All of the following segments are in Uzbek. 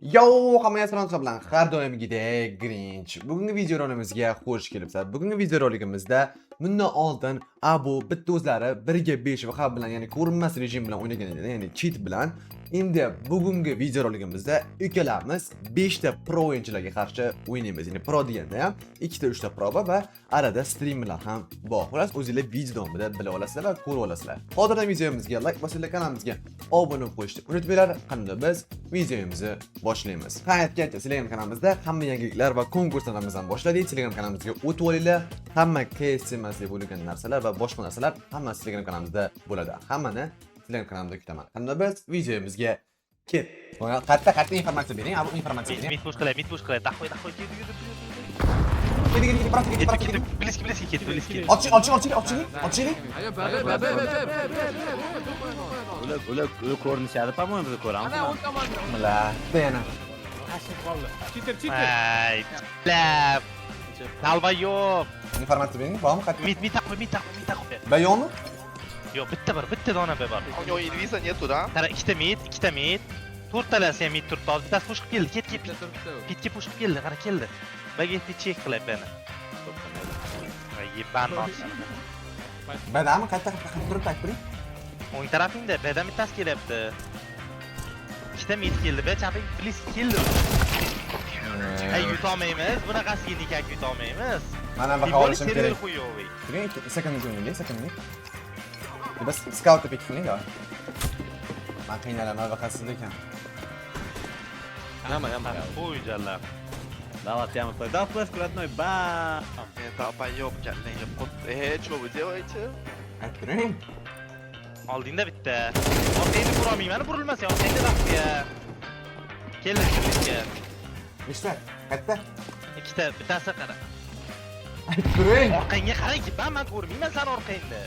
Yo, hammaga salom bilan har doimgidek Grinch. Bugungi videoroligimizga xush kelibsizlar. Bugungi videoroligimizda bundan oldin Abu bitta o'zlari 1:5 va hab bilan, ya'ni ko'rinmas rejim bilan o'ynagan edi, ya'ni cheat bilan. Endi bugungi videoroligimizda ikkalamiz 5 ta pro o'yinchilarga qarshi o'ynaymiz. Ya'ni pro deganda ham 2 ta 3 ta pro va arada streamlar ham bor. Xolos, o'zingizlar video davomida bila olasizlar va ko'rib olasizlar. Hozirdan videomizga like bosinglar, kanalimizga obuna bo'lib qo'yishni unutmanglar. Qanday biz videomizni boshlaymiz. Qaytgancha Telegram kanalimizda hamma yangiliklar va konkurslarimizni ham boshladik. Telegram kanalimizga o'tib olinglar. Hamma KSMS deb bo'lgan narsalar va boshqa narsalar hammasi Telegram kanalimizda bo'ladi. Hammani Telegram kanalimda kutaman. Qanday biz videomizga ket. Qatta informatsiya bering, bu informatsiya bering. Mid push qilay. Dahoy. Ket. Bliski ket. Oching. Ular ko'rinishadi, по-моему, biz ko'ramiz. Mala, yana. Cheater. Ay, lab. Talba yo'q. Informatsiya bering, bormi? Qatta. Mid taqoy. Bayonmi? Yo'q, bitta dona bor. У него инвиза нету, да? Qara, ikkita mid. To'rtalasi ham mid turibdi. Bittasi push qilib keldi. Pitga push qilib keldi. Qara, keldi. Baga check qilib beni. Ay, yeban olsin. Badami qatta turib takbiri. O'ng tarafingda B'dan bittasi kelyapti. Ikkita mid keldi, be chaping blisk keldi. Ay, yutolmaymiz. Bunaqasiga nikak yutolmaymiz. Mana baqa olishim kerak. Turing, sekundni o'ynaylik, sekundni. Bas scout pek qiling, ha. Men qiynalaman vaqasiz ekan. Hamma. O'yinlar. Давай, прямо стой. Да, флешку родной, бам! Это поёбка. Что вы делаете? Turing. Oldingda bitta. Orqangni ko'rolmayman, burilmas yo'q. Endi daqiqa. Keldi bizga. Nechta? Qatta? Ikkita, bittasi qara. Turing. Orqangga qarang-ki, men ko'rmayman sen orqangda.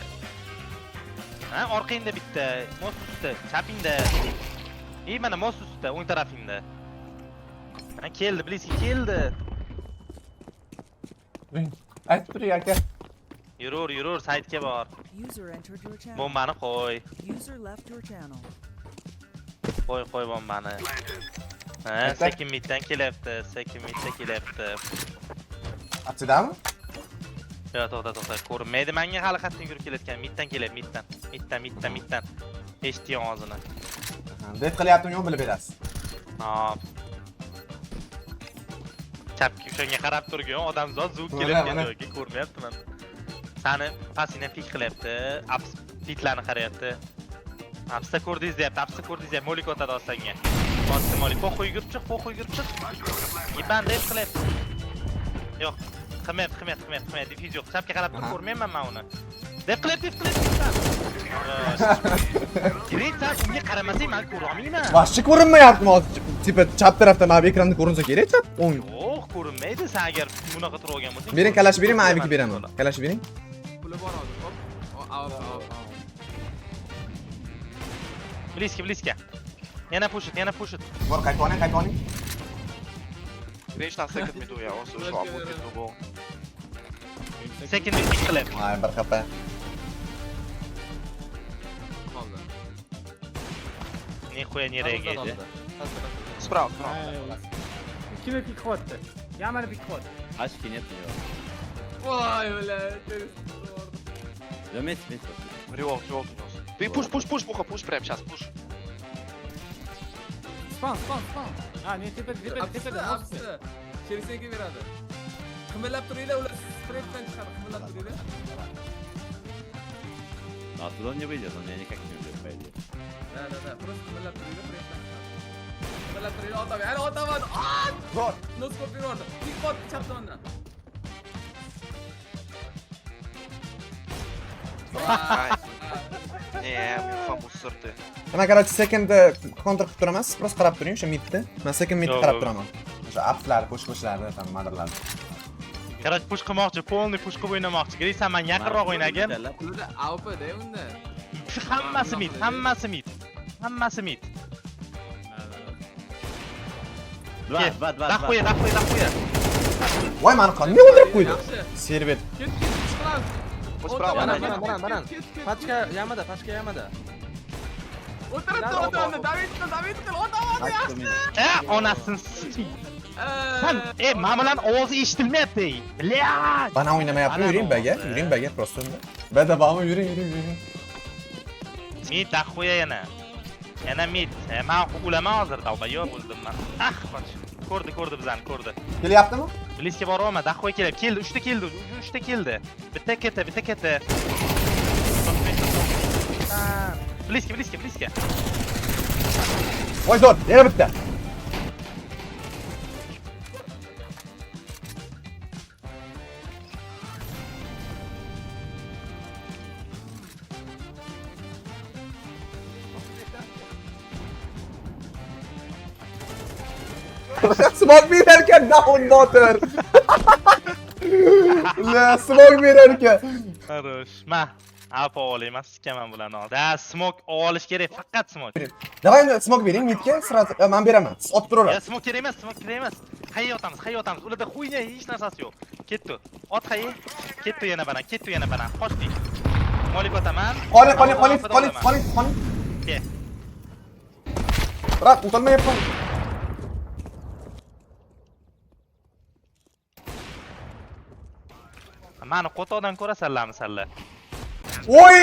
Ha, orqangda bitta, mos ustida, chapingda. Mana mos ustida, o'ng tarafingda. Ha, keldi, bliski keldi. Aytib turing aka. Yurur, saytga bor. User entered your channel. Bombani qo'y. User left your channel. Qo'y bombani. Ha, sekin middan kelyapti. Atsidami? Yo'q, to'xta. Ko'rinmaydi. Menga hali qattiq yurib kelayotgan. Middan kelyapti, middan. Eshitdi og'zini. Deb qilyaptimi yo'q bilib berasiz. Hop. Chapki o'shanga qarab turgan odamzod zuk kelayotgan joyga ko'rmayaptiman. Sani pasingdan pik qilyapti. Aps pitlarni qarayapti. Apsda ko'rdingiz deyapti. Molik o'tadi osanga. Bosti molik. Po'q yugurib chiq. Yiban deb qilyapti. Yo'q. Qilmayapti. Difiz yo'q. Chapga qarab turib ko'rmayman men uni. Deb qilyapti. Kerak, unga qaramasang men ko'ra olmayman. Vashchi ko'rinmayapti hozir. Tipa chap tarafda mana bu ekranda ko'rinsa kerak-chi. O'ng. Yo'q, ko'rinmaydi. Sen agar bunaqa turib olgan bo'lsang. Bering kalash bering, men AVK beraman. Kalash bering. Puli bor hozir. Hop. Bliska. Yana push it. Bor qaytoning. Видишь, на секунд миду я, он слышал, а будет другого. Sekin mid qilib. Ay, bir qapa. Qoldi. Nixuya nerega edi? Справа. Kime pik qilyapti? Yamani pik qilyapti. Ашки нет у него. Voy, ular. Мет. Револт унес. Ты пуш, Пуха, пуш прямо сейчас, пуш. Spawn. Ha, ne tepada. Apsi. Cherisega beradi. Qimillab turinglar, ular spreydan chiqadi. Qimillab turinglar. А туда он не выйдет, он меня никак не убьет, по идее. Da. Просто qimillab turinglar, spreydan chiqadi. Qimillab turinglar, otaman. Bor. Noskop berdi. Pik bot chap tomondan. Не, фамус сорты. Mana короче, second counter qilib turamiz. Просто qarab turing o'sha midni. Men second midni qarab turaman. O'sha upslar, pushlarni, madralarni. Qarach push qilmoqchi, polni push qilib o'ynamoqchi. Kelsa men yaqinroq o'ynagan. Ularda AWP-da unda. Hammasi mid. Два. Dahoya. Voy, meni qanday o'ldirib qo'ydi? Yaxshi. Servet. Ket chiqamiz. Пусть справа. Banan. Pachka yamada. O'tiribdi, o'tiribdi. David qil, o'tiribdi. Aytdim men. Onasini sikeyim. Sen, men bilan ovozi eshitilmayapti. Bля! Bana oynamayaptım. Yürüyün bege. Yürüyün bege. Prosto önde. Ben de bağımı yürüyün. Mid daxuya yana. Yana mid. Men o'laman hozir dalbayob bo'ldim men. Qoch. Ko'rdi bizani, ko'rdi. Kili yaptı mı? Bliske boryapman, daxuya kelib. Keldi, 3 ta keldi. 3 ta keldi. Bitta keta. Bliske. Vay zor. Yere bitti. Smoke verirken down water. La smoke verirken. Хорош. Ma, alp olayman, sikaman bularni. Da smoke olish kerak, faqat smoke. Davay smoke vereyim midga sırası ben veremem. Ot durur. Ya smoke kerak emas. Qayerga otamiz? Ularda xuyna hech narsasi yo'q. Ketdi. Ot qayi. Ketdi yana bana. Qochdik. Molik otaman. Qoli. Ke. Bırak utanma yapma. Mani qo'toqdan ko'ra sallami. Oy!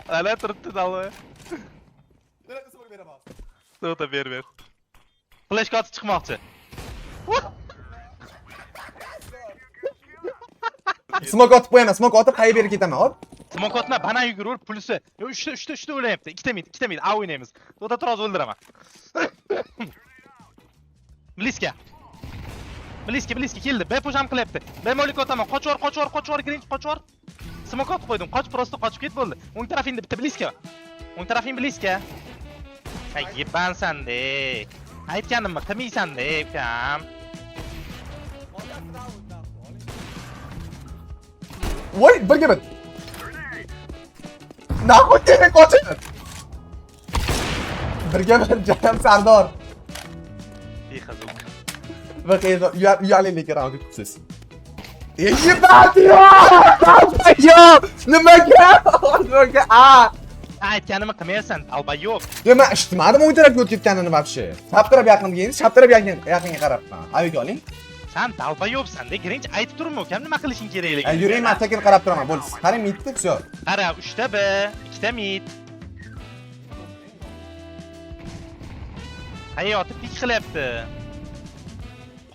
Ala turibdi dalvoy. To'ta ber. Flash kod chiqmoqchi. Smoke atıp koyana smoke atıp qayı beri ketaman hop. Smoke otma, bana yugurur, pulsi. Yo, 3 ta o'layapti. 2 ta mid, A o'ynaymiz. To'ta tur hozir o'ldiraman. Bliske keldi. B push ham qilyapti. B molik otaman. Qochor, Grinch, qochor. Smoke otib qo'ydim. Prosto qochib ket bo'ldi. O'ng tarafingda bitta Bliske. O'ng tarafing Bliske. Ay, yebansan-de. Aytganimni qilmaysan-de, ukam. Voy birga bit. Nahoy demek qochib. Birga bit canım Sardor. Bexazuk. Bakayım uyalıyla kiram tutsiz. Yebat yo! Nimaga? Aytganimni qilmaysan, albayob. Dema eshitmadim o'y tarafga o'tib ketganini вообще. Chaptirab yaqinga keldi, chaptirab yaqinga qarabman. Ayoga oling. Sen dalbayobsan-de, Grinch aytib turma, ukam nima qilishing kerakligini. Yurayman, sekin qarab turaman, bo'ldi. Qarang, mitdi, всё. Qara, 3 ta B, 2 ta mid. Hayoti pik qilyapti.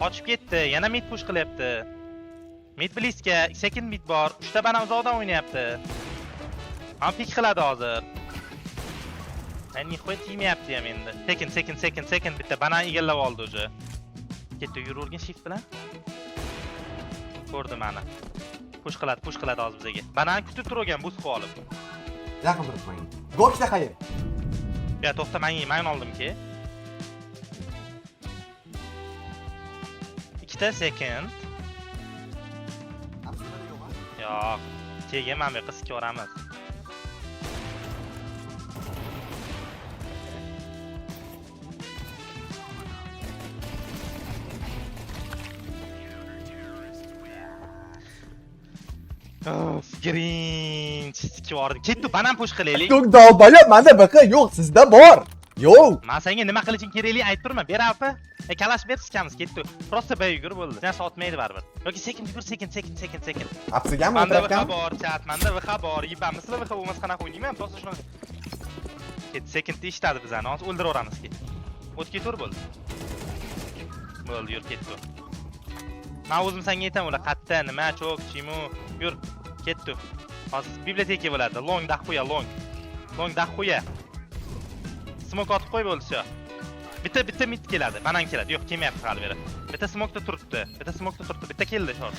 Qochib ketdi, yana mid push qilyapti. Mid bliska, sekin mid bor, 3 ta bana uzoqdan o'ynayapti. Ham pik qiladi hozir. Ani qo'yib yemayapti ham endi. Sekin bitta bana egallab oldi o'zi. Ketdi, yuravergan shift bilan. Ko'rdi meni. Push qiladi hozir bizga. Bana kutib turgan boost qilib olib. Yaqin turibman. Go'shta qayer? Ya to'xta, men oldim-ki. 2 ta second. Yo'q. Keyin men bu qizga ko'ramiz. Grinch sikib yubordi. Ketdi, banan push qilaylik. Yo'q, dalbayob, menda baqa yo'q, sizda bor. Yo'q. Men senga nima qilishing kerakligini aytib turman. Ber apa. Kalash ber, sikamiz, ketdi. Prosta bay yugur bo'ldi. Sen sotmaydi baribir. Yoki sekin yugur, sekin. Apsigami Manda o'tiribgan? bor, chat, manda bor. Yibamizlar VH bo'lmas qanaqa o'ynayman? Prosta shuni. Ket, sekin ishladi bizani. Hozir o'ldiraveramizki. O'tib ketaver bo'ldi. Bo'ldi, yur ketdi. Men o'zim senga aytaman, ular qatta, nima, cho'k, chimu, yur. Ketdi. Hozir biblioteka bo'ladi. Long daxuya. Smoke otib qo'y bo'lsa. Bitta mid keladi. Banan keladi. Yo'q, kelmayapti hali beri. Bitta smoke'da turibdi. Bitta keldi short.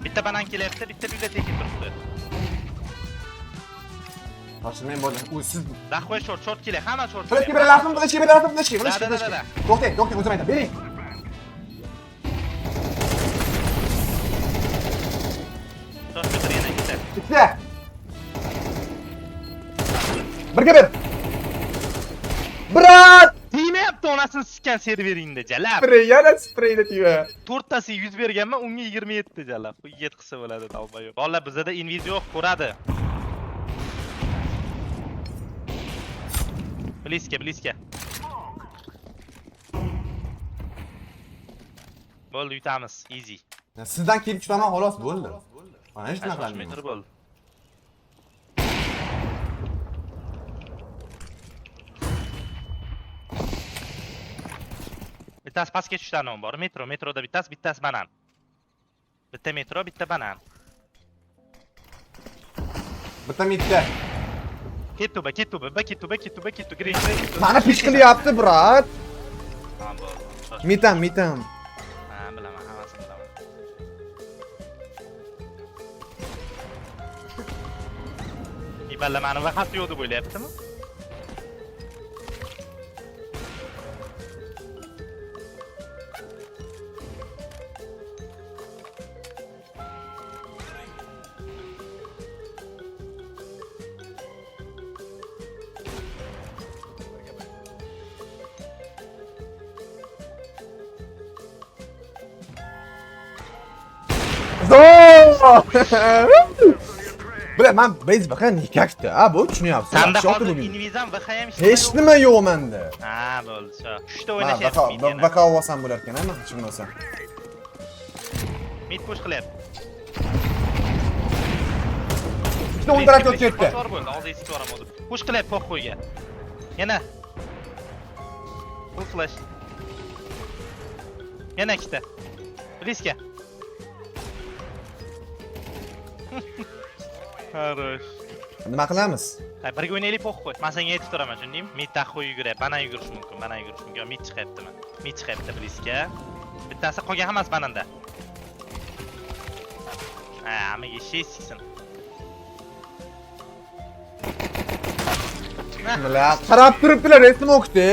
Bitta banan kelyapti, bitta biblioteka turibdi. Toshilmay bo'ldi. U siz Daxuya short keladi. Hamma short. Flashga beralasizmi? Flashga beralasizmi? Da. To'xtang, o'zim aytaman. Bering. Short bitirganda ketadi. Bitta. Birga bir. Brat! Tegmayapti 3 onasini sikkan serveringda jalab. Sprey, yana spreyda tiyo. 4tasi 100 berganman, unga 27 jalab. Bu 7 qilsa bo'ladi dalbayo. Bolalar bizda inviz yo'q, ko'radi. Bliska. Bo'ldi, yutamiz, easy. Sizdan kelib chiqaman xolos bo'ldi. Mana hech nima 80 qilmayman. metr bo'ldi. Bittasi pastga tushdan bor. Metroda bittasi banan. Bitta metro, bitta banan. Bitta mitda. Kettuba. Green. Mani pish qilyapti, brat. Tamam bo'ldi. Mitam. Ha, bilaman, hammasini bilaman. Iballa mani vaqt yo'q deb o'ylayaptimi? Bile men bez bakın nikakda. Ha bu tushunyapsiz. Sanda Shoti hozir bu. invizam VH ham Hech nima yo'q menda. Ha, bo'ldi, shu. 3 ta Ha, o'ynashyapti. vaka olsam bo'lar ekan, ama hech bo'lmasa. Mid push qilyapti. Ikkita o'ntarak o'tib ketdi. Bor bo'ldi, oldi esi ko'ram o'zi. Push qilyapti po'qo'yga. Yana. Full flash. Yana ikkita. Bliska. Хорош. Nima qilamiz? Birga o'ynaylik po'qo'y. Men senga aytib turaman, tushundingmi? Mid taqo'y yugurib, banan yugurish mumkin, Mid chiqyaptimi? Mid chiqyapti Bliska. Bittasi qolgan hammasi bananda. Ha, hammaga shay siksin. Bilar, qarab turibdilar, esim o'qdi.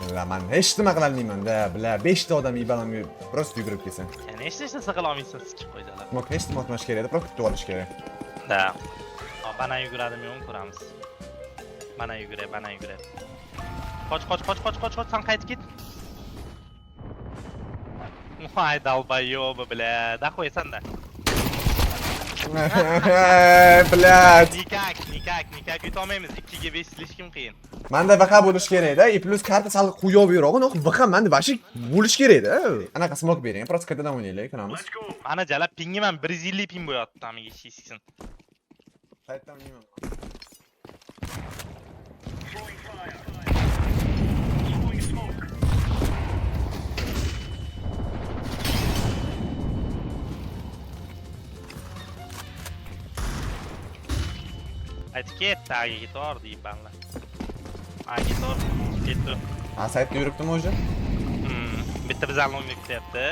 Bilar, men hech nima qila olmayman-da. Bilar, 5 ta odam ibalamga prosta yugurib kelsin. Yani hech narsa qila olmaysan, sikib qo'ydilar. Hech nima qilmash kerak edi, prosta kutib olish kerak. Da. Banan yuguradimi yo'q ko'ramiz. Banan yuguradi. Qoch, sen qaytib ket. Voy dalbayo'bi bile. Da qo'ysanda. Blad. Nikak yutolmaymiz. 2 ga 5 silishkim qiyin. Menda vaqa bo'lish kerak-da. I plus karta sal quyobroq, vaqa menda bashi bo'lish kerak-da. Anaqa smok bering, prosta qaytadan o'ynaylik, ko'ramiz. Mana jalab pingi men 150 ping bo'yapti, amiga shishsin. Qaytadan o'ynayman. Aytib ket, tagiga tor deyib banla. Tagiga tor, ketdi. Ha, saytda yuribdimi o'zi? Bitta bizani longni kutyapti.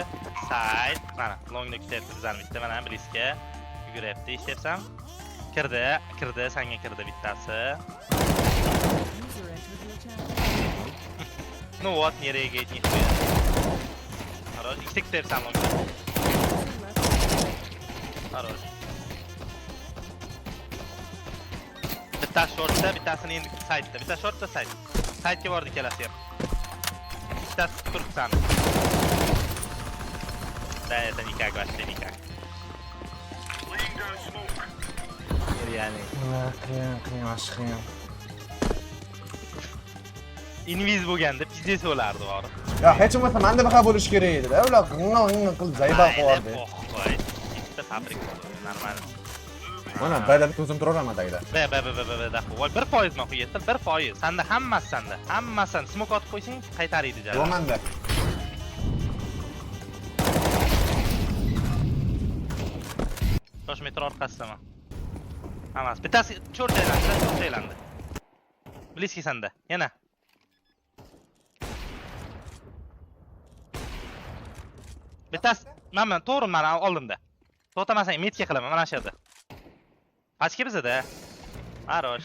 Sayt, mana longni kutyapti bizani bitta, mana Bliska yuguryapti, eshityapsan? Kirdi, senga kirdi bittasi. User entered your channel. Ну вот, nereye ketdi? Хорош, ikkita kutyapsan longni. Хорош. Bitta shortda, bittasini endi saytda. Bitta shortda sayt. Saytga bordi kelasi ham. Bittasi turibsan. Da, это никак, вообще никак. Yani. Qiyin. Inviz bo'lganda pizdes bo'lardi bori. Ya, hech bo'lmasa menda vaqa bo'lish kerak edi-da. Ular qilib zayba qo'yardi. Bitta fabrik normal. Mana bayda bitta o'zim turaman tagida. Da. Voy 1% ma qo'yayapti, 1%. Sanda hammasi sanda. Hammasini smoke otib qo'ysang qaytaradi jar. Yo'q menda. Tosh metro orqasidami? Hammasi. Bittasi cho'rtaylandi. Bliski sanda. Yana. Bittasi mana to'g'ri mana oldimda. To'xtamasang metga qilaman mana shu yerda. Pastga bizada. Хорош.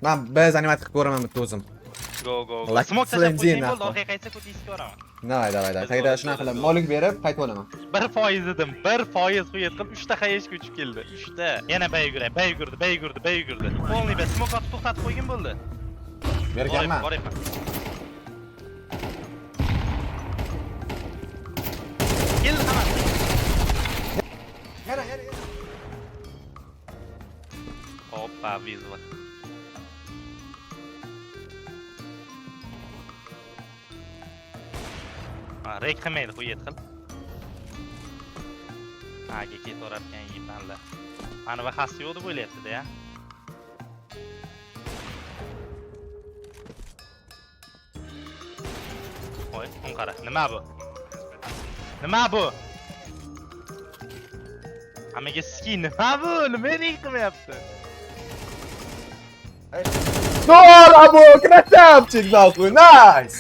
Men biz animat qilib ko'raman bitta o'zim. Go. Like Smoke tashlab qo'ysang Flenzina. bo'ldi, orqaga qaytsa ko'tishni ko'raman. Davay. Tagida shunaqa qilib molik berib qaytib olaman. 1% edim. 1% qo'yib 3 ta xayeshga uchib keldi. 3 ta. Yana bay yugurdi. Polniy smoke otib to'xtatib qo'ygan bo'ldi. Berganman. Boryapman. Kel hamma. Yana. Hoppa, vizva. Rek qilmaydi, qo'yet qil. Aga ketaverarkan yipanlar. Mana bu xavf yo'q deb o'ylayapti-da ya. Voy, o'n qara. Nima bu? Nima bu? Hammaga skin nima bu? Nima qilmayapti? Gol, Abu! Красавчик, нахуй! Nice!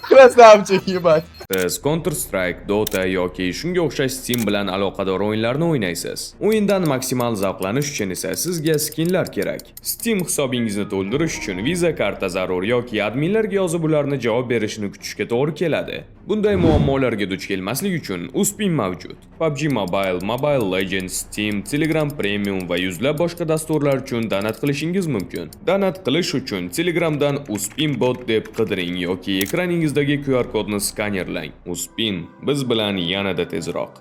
Красавчик, ебать! Siz Counter-Strike, Dota yoki shunga o'xshash Steam bilan aloqador o'yinlarni o'ynaysiz. O'yindan maksimal zavqlanish uchun esa sizga skinlar kerak. Steam hisobingizni to'ldirish uchun Visa karta zarur yoki adminlarga yozib ularni javob berishini kutishga to'g'ri keladi. Bunday muammolarga duch kelmaslik uchun Uspin mavjud. PUBG Mobile, Mobile Legends, Steam, Telegram Premium va yuzlab boshqa dasturlar uchun donat qilishingiz mumkin. Donat qilish uchun Telegramdan Uspin bot deb qidiring yoki ekraningizdagi QR kodni skanerlang. Uspin biz bilan yanada tezroq.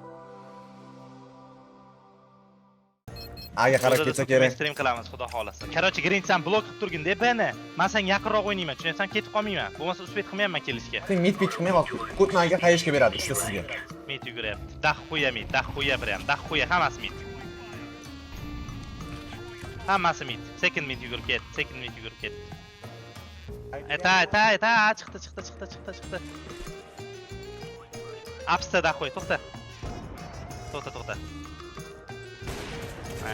Aga qarab ketsa kerak. Stream qilamiz, xudo xolasa. Короче, Grinch sen blok qilib turgin deb beni. Men sen yaqinroq o'ynayman, tushunsan, ketib qolmayman. Bo'lmasa uspet qilmayman kelishga. Sen mid pick qilmayapti. Kutnaga qayishga beradi ishda sizga. Mid yuguryapti. Daxxuya mid, daxxuya biram, daxxuya hammasi mid. Hammasi mid. Second mid yugurib ket, second mid yugurib ket. Ayta, chiqdi. Apsta daxxuya, to'xta. To'xta.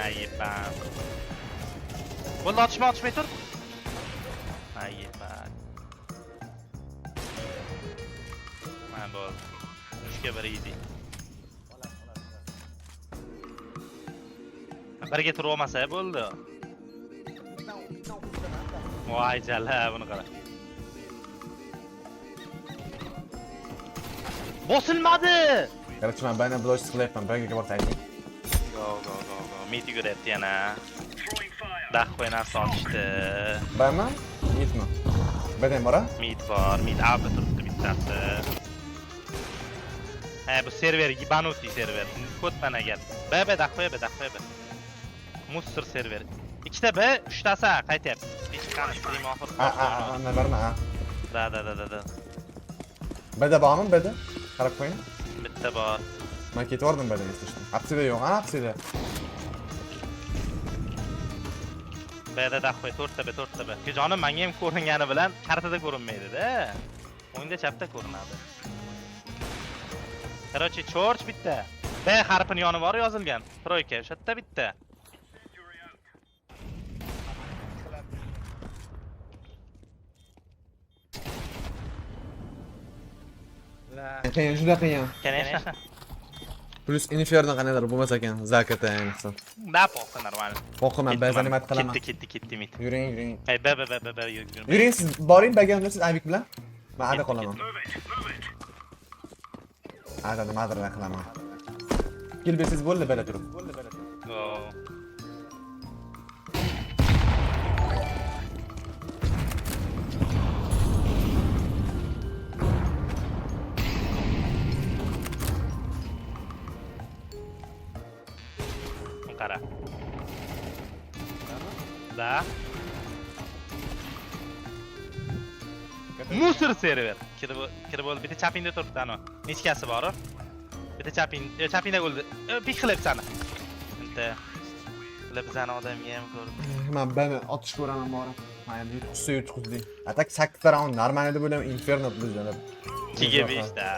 Ayıpan. Vallahi atışma tur. Ayıpan. Ben bol. Üçge bir iyiydi. Bir getir olmasa bo'ldi. Voy jala buni qara. Bosilmadi. Короче, men bana bloch qilyapman. Birga bortaylik. Go. Mid yuguryapti yana. Daxxuya narsa otishdi. Bayman? Midmi? Badam bora? Mid bor, mid alba turibdi bittasi. Bu server yibanuti server. Kotman agar. Daxxuya. Musor server. Ikkita B, uchtasi A qaytyapti. Hech qanday stream oxir. Nalarni A. Da. Bada bormi? Bada? Qarab qo'ying. Bitta bor. Men ketvordim bada eslashdim. Apsida yo'q, apsida. Bada daxxuya to'rtta B. Jonim menga ham ko'ringani bilan kartada ko'rinmaydi-da. O'yinda chapda ko'rinadi. Короче, Chorch bitta. B harfini yoni bor yozilgan. Troyka, o'sha yerda bitta. Qiyin, juda qiyin. Конечно. Plus Inferno qanaqadir bo'lmas ekan, zakata ayniqsa. Da po'qi normal. Qo'rqaman, ba'zan nima qilaman. Ketdi mit. Yuring. Hey, B yur. Yuring, siz boring, bagamda siz Aybek bilan. Men ada qolaman. Ada madra qilaman. Kelbesiz bo'ldi bala turib. Go. Qara. Da. Musor server. Kirib bo'ldi. Bitta chapingda turibdi ana. Nechkasi bor? Bitta chapingda bo'ldi. Pik qilib sani. Bitta qilib sani odamga ham ko'rdim. Men bani otish ko'raman borib. Mayli, yutqizdi. Atak 8 round normal edi bo'lam Inferno bizlar. 2 ga 5 da.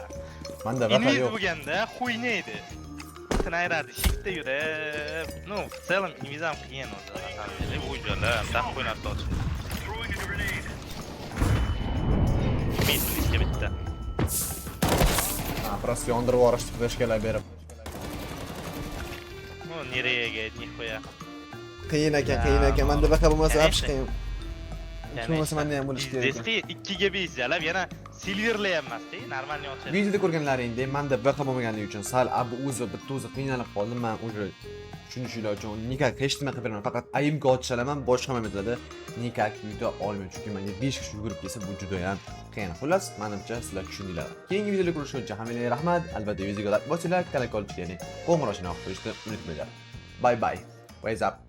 Menda vafa Inviz yo'q. bo'lganda xuyna edi. Ayiradi, shiftda yurib. No, в целом invizam qiyin o'zi. Qanday o'yinlar, daxxuya narsa ochish. Metrikka bitta. Просто yondirib yuborishdi fleshkalar berib. No, nerega, nixoya. Qiyin ekan. Menda vafa bo'lmasa apsh qiyin. Bo'lmasa menda ham bo'lish kerak. Deski 2 ga 5 jalab, yana silverli ham emas-da, normalniy ochadi. Videoda ko'rganlaringdek, menda BH bo'lmaganligi uchun sal abu o'zi bitta o'zi qiynalib qoldim. Men уже tushunishinglar uchun nikak hech nima qilib beraman. Faqat ayimga ochalaman, boshqa momentlarda nikak yuta olmayman. Chunki menga 5 kishi yugurib kelsa bu juda ham qiyin. Xullas, menimcha sizlar tushundinglar. Keyingi videoda ko'rishguncha hammanglarga rahmat. Albatta videoga like bosinglar, kolokol chiqing. Qo'ng'iroqni qo'yishni unutmanglar. Bye bye. Ways up.